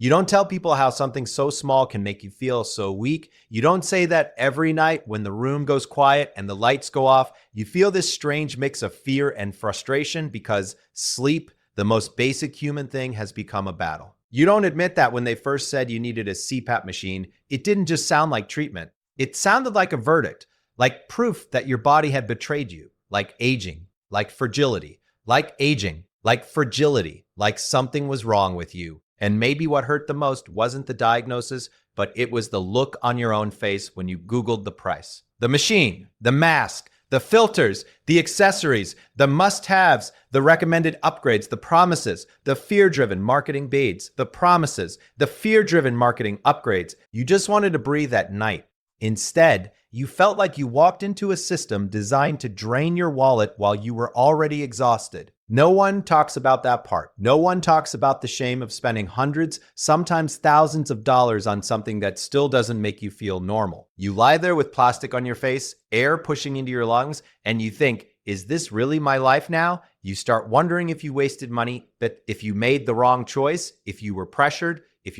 You don't tell people how something so small can make you feel so weak. You don't say that every night when the room goes quiet and the lights go off, you feel this strange mix of fear and frustration because sleep, the most basic human thing, has become a battle. You don't admit that when they first said you needed a CPAP machine, it didn't just sound like treatment. It sounded like a verdict, like proof that your body had betrayed you, like aging, like fragility, like aging, like fragility, like something was wrong with you. And maybe what hurt the most wasn't the diagnosis, but it was the look on your own face when you Googled the price. The machine, the mask, the filters, the accessories, the must-haves, the recommended upgrades, the promises, the fear-driven marketing beads, the promises, the fear-driven marketing upgrades. You just wanted to breathe at night. Instead, you felt like you walked into a system designed to drain your wallet while you were already exhausted. No one talks about that part. No one talks about the shame of spending hundreds, sometimes thousands of dollars on something that still doesn't make you feel normal. You lie there with plastic on your face, air pushing into your lungs, and you think, is this really my life now? You start wondering if you wasted money, but if you made the wrong choice, if you were pressured, if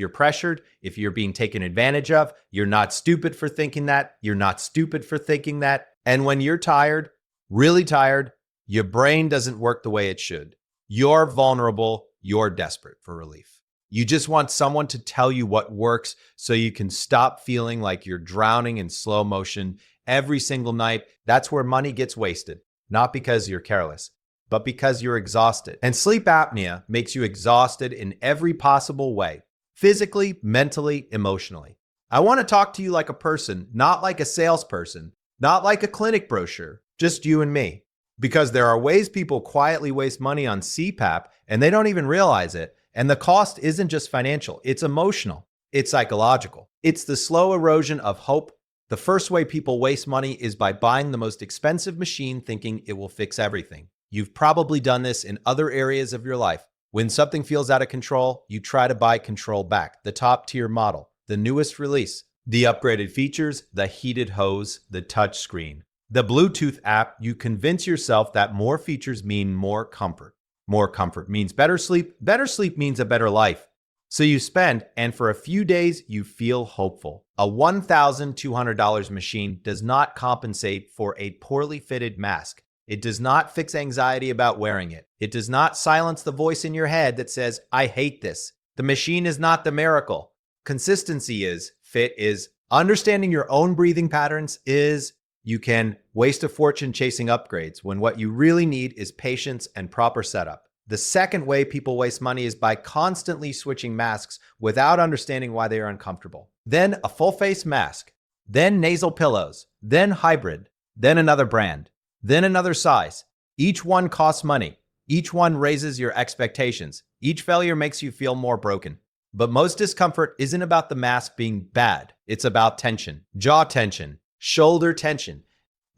you're being taken advantage of. You're not stupid for thinking that. You're not stupid for thinking that. And when you're tired, really tired, your brain doesn't work the way it should. You're vulnerable. You're desperate for relief. You just want someone to tell you what works so you can stop feeling like you're drowning in slow motion every single night. That's where money gets wasted, not because you're careless, but because you're exhausted. And sleep apnea makes you exhausted in every possible way. Physically, mentally, emotionally. I want to talk to you like a person, not like a salesperson, not like a clinic brochure, just you and me. Because there are ways people quietly waste money on CPAP and they don't even realize it. And the cost isn't just financial, it's emotional, it's psychological. It's the slow erosion of hope. The first way people waste money is by buying the most expensive machine thinking it will fix everything. You've probably done this in other areas of your life. When something feels out of control, you try to buy control back, the top tier model, the newest release, the upgraded features, the heated hose, the touch screen, the Bluetooth app. You convince yourself that more features mean more comfort. More comfort means better sleep. Better sleep means a better life. So you spend, and for a few days, you feel hopeful. A $1,200 machine does not compensate for a poorly fitted mask. It does not fix anxiety about wearing it. It does not silence the voice in your head that says, I hate this. The machine is not the miracle. Consistency is, fit is, understanding your own breathing patterns is. You can waste a fortune chasing upgrades when what you really need is patience and proper setup. The second way people waste money is by constantly switching masks without understanding why they are uncomfortable. Then a full face mask, then nasal pillows, then hybrid, then another brand. Then another size. Each one costs money. Each one raises your expectations. Each failure makes you feel more broken. But most discomfort isn't about the mask being bad. It's about tension, jaw tension, shoulder tension,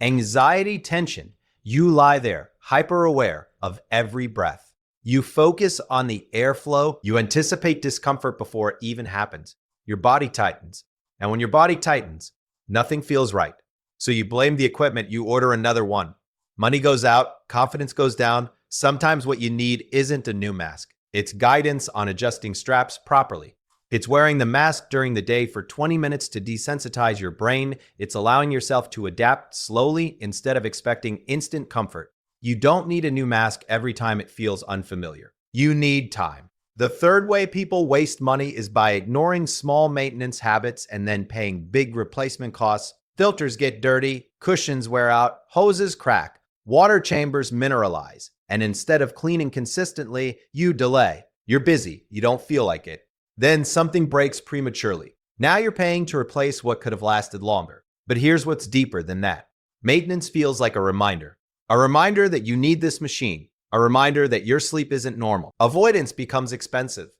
anxiety tension. You lie there, hyper aware of every breath. You focus on the airflow. You anticipate discomfort before it even happens. Your body tightens. And when your body tightens, nothing feels right. So you blame the equipment, you order another one. Money goes out, confidence goes down. Sometimes what you need isn't a new mask. It's guidance on adjusting straps properly. It's wearing the mask during the day for 20 minutes to desensitize your brain. It's allowing yourself to adapt slowly instead of expecting instant comfort. You don't need a new mask every time it feels unfamiliar. You need time. The third way people waste money is by ignoring small maintenance habits and then paying big replacement costs. Filters get dirty, cushions wear out, hoses crack, water chambers mineralize, and instead of cleaning consistently, you delay. You're busy, you don't feel like it. Then something breaks prematurely. Now you're paying to replace what could have lasted longer. But here's what's deeper than that. Maintenance feels like a reminder that you need this machine, a reminder that your sleep isn't normal. Avoidance becomes expensive,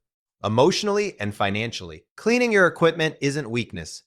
emotionally and financially. Cleaning your equipment isn't weakness.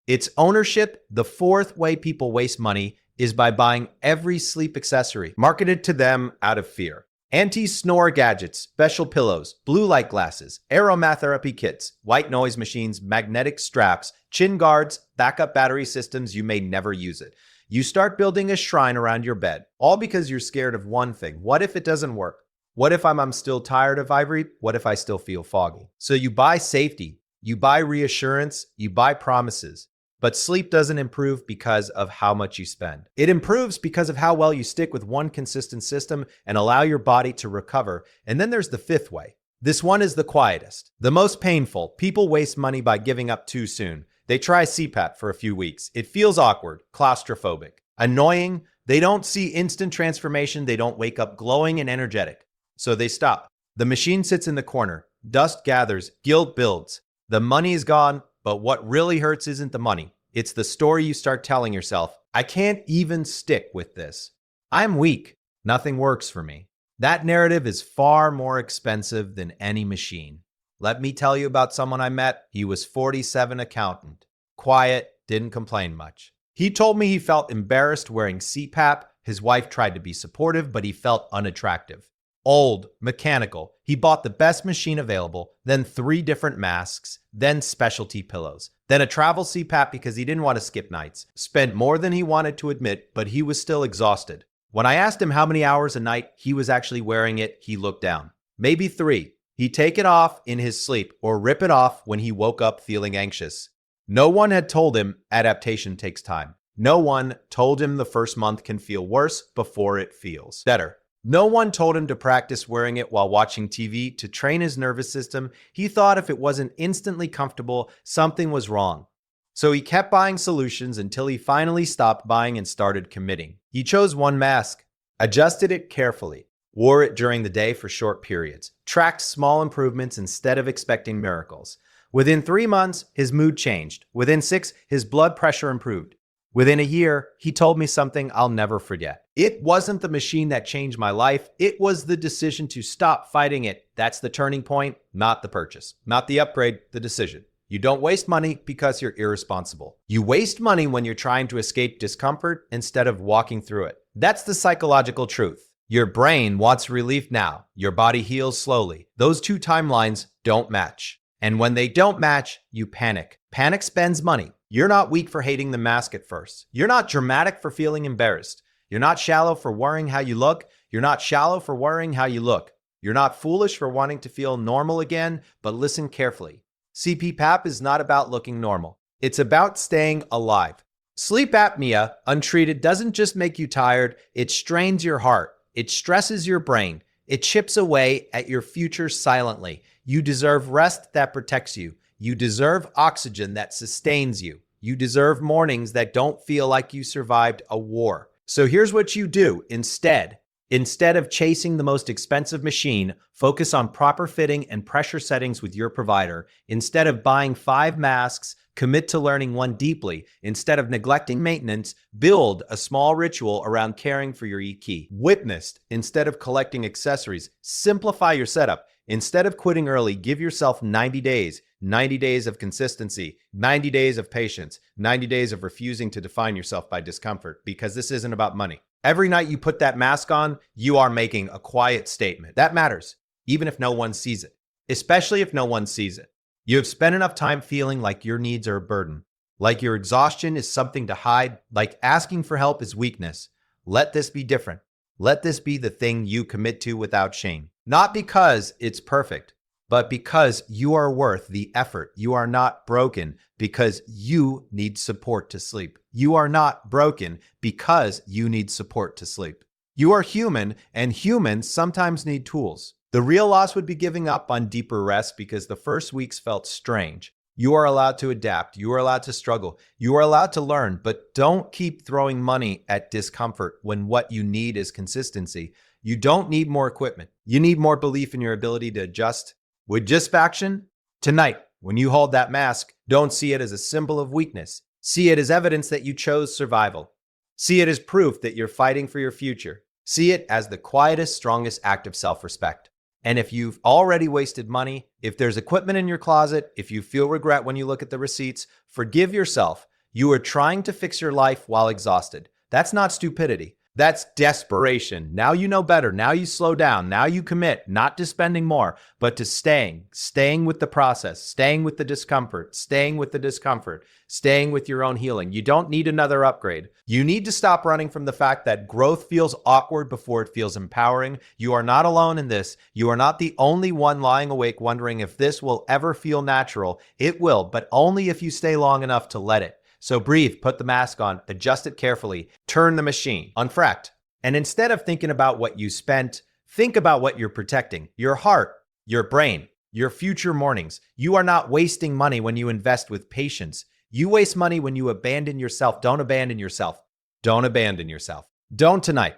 It's ownership. The fourth way people waste money is by buying every sleep accessory marketed to them out of fear. Anti-snore gadgets, special pillows, blue light glasses, aromatherapy kits, white noise machines, magnetic straps, chin guards, backup battery systems. You may never use it. You start building a shrine around your bed, all because you're scared of one thing. What if it doesn't work? What if I'm still tired of ivory? What if I still feel foggy? So you buy safety, you buy reassurance, you buy promises. But sleep doesn't improve because of how much you spend. It improves because of how well you stick with one consistent system and allow your body to recover. And then there's the fifth way. This one is the quietest, the most painful. People waste money by giving up too soon. They try CPAP for a few weeks. It feels awkward, claustrophobic, annoying. They don't see instant transformation. They don't wake up glowing and energetic. So they stop. The machine sits in the corner. Dust gathers. Guilt builds. The money is gone, but what really hurts isn't the money. It's the story you start telling yourself. I can't even stick with this. I'm weak. Nothing works for me. That narrative is far more expensive than any machine. Let me tell you about someone I met. He was 47, accountant. Quiet, didn't complain much. He told me he felt embarrassed wearing CPAP. His wife tried to be supportive, but he felt unattractive. Old, mechanical. He bought the best machine available, then 3 different masks, then specialty pillows, then a travel CPAP because he didn't want to skip nights. Spent more than he wanted to admit, but he was still exhausted. When I asked him how many hours a night he was actually wearing it, he looked down. Maybe 3. He'd take it off in his sleep or rip it off when he woke up feeling anxious. No one had told him adaptation takes time. No one told him the first month can feel worse before it feels better. No one told him to practice wearing it while watching TV to train his nervous system. He thought if it wasn't instantly comfortable, something was wrong. So he kept buying solutions until he finally stopped buying and started committing. He chose one mask, adjusted it carefully, wore it during the day for short periods, tracked small improvements instead of expecting miracles. Within 3 months, his mood changed. Within 6, his blood pressure improved. Within a year, he told me something I'll never forget. It wasn't the machine that changed my life. It was the decision to stop fighting it. That's the turning point, not the purchase, not the upgrade, the decision. You don't waste money because you're irresponsible. You waste money when you're trying to escape discomfort instead of walking through it. That's the psychological truth. Your brain wants relief now. Your body heals slowly. Those 2 timelines don't match. And when they don't match, you panic. Panic spends money. You're not weak for hating the mask at first. You're not dramatic for feeling embarrassed. You're not shallow for worrying how you look. You're not shallow for worrying how you look. You're not foolish for wanting to feel normal again, but listen carefully. CPAP is not about looking normal. It's about staying alive. Sleep apnea, untreated, doesn't just make you tired. It strains your heart. It stresses your brain. It chips away at your future silently. You deserve rest that protects you. You deserve oxygen that sustains you. You deserve mornings that don't feel like you survived a war. So here's what you do instead. Instead of chasing the most expensive machine, focus on proper fitting and pressure settings with your provider. Instead of buying 5 masks, commit to learning one deeply. Instead of neglecting maintenance, build a small ritual around caring for your key. Witnessed instead of collecting accessories. Simplify your setup. Instead of quitting early, give yourself 90 days. 90 days of consistency, 90 days of patience, 90 days of refusing to define yourself by discomfort, because this isn't about money. Every night you put that mask on, you are making a quiet statement. That matters, even if no one sees it, especially if no one sees it. You have spent enough time feeling like your needs are a burden, like your exhaustion is something to hide, like asking for help is weakness. Let this be different. Let this be the thing you commit to without shame. Not because it's perfect, but because you are worth the effort. You are not broken because you need support to sleep. You are not broken because you need support to sleep. You are human, and humans sometimes need tools. The real loss would be giving up on deeper rest because the first weeks felt strange. You are allowed to adapt. You are allowed to struggle. You are allowed to learn, but don't keep throwing money at discomfort when what you need is consistency. You don't need more equipment. You need more belief in your ability to adjust. With disfaction, tonight, when you hold that mask, don't see it as a symbol of weakness. See it as evidence that you chose survival. See it as proof that you're fighting for your future. See it as the quietest, strongest act of self-respect. And if you've already wasted money, if there's equipment in your closet, if you feel regret when you look at the receipts, forgive yourself. You are trying to fix your life while exhausted. That's not stupidity. That's desperation. Now you know better. Now you slow down. Now you commit, not to spending more, but to staying with the process, staying with the discomfort, staying with the discomfort, staying with your own healing. You don't need another upgrade. You need to stop running from the fact that growth feels awkward before it feels empowering. You are not alone in this. You are not the only one lying awake wondering if this will ever feel natural. It will, but only if you stay long enough to let it. So breathe, put the mask on, adjust it carefully, turn the machine, unfract. And instead of thinking about what you spent, think about what you're protecting. Your heart, your brain, your future mornings. You are not wasting money when you invest with patience. You waste money when you abandon yourself. Don't abandon yourself. Don't abandon yourself. Don't tonight.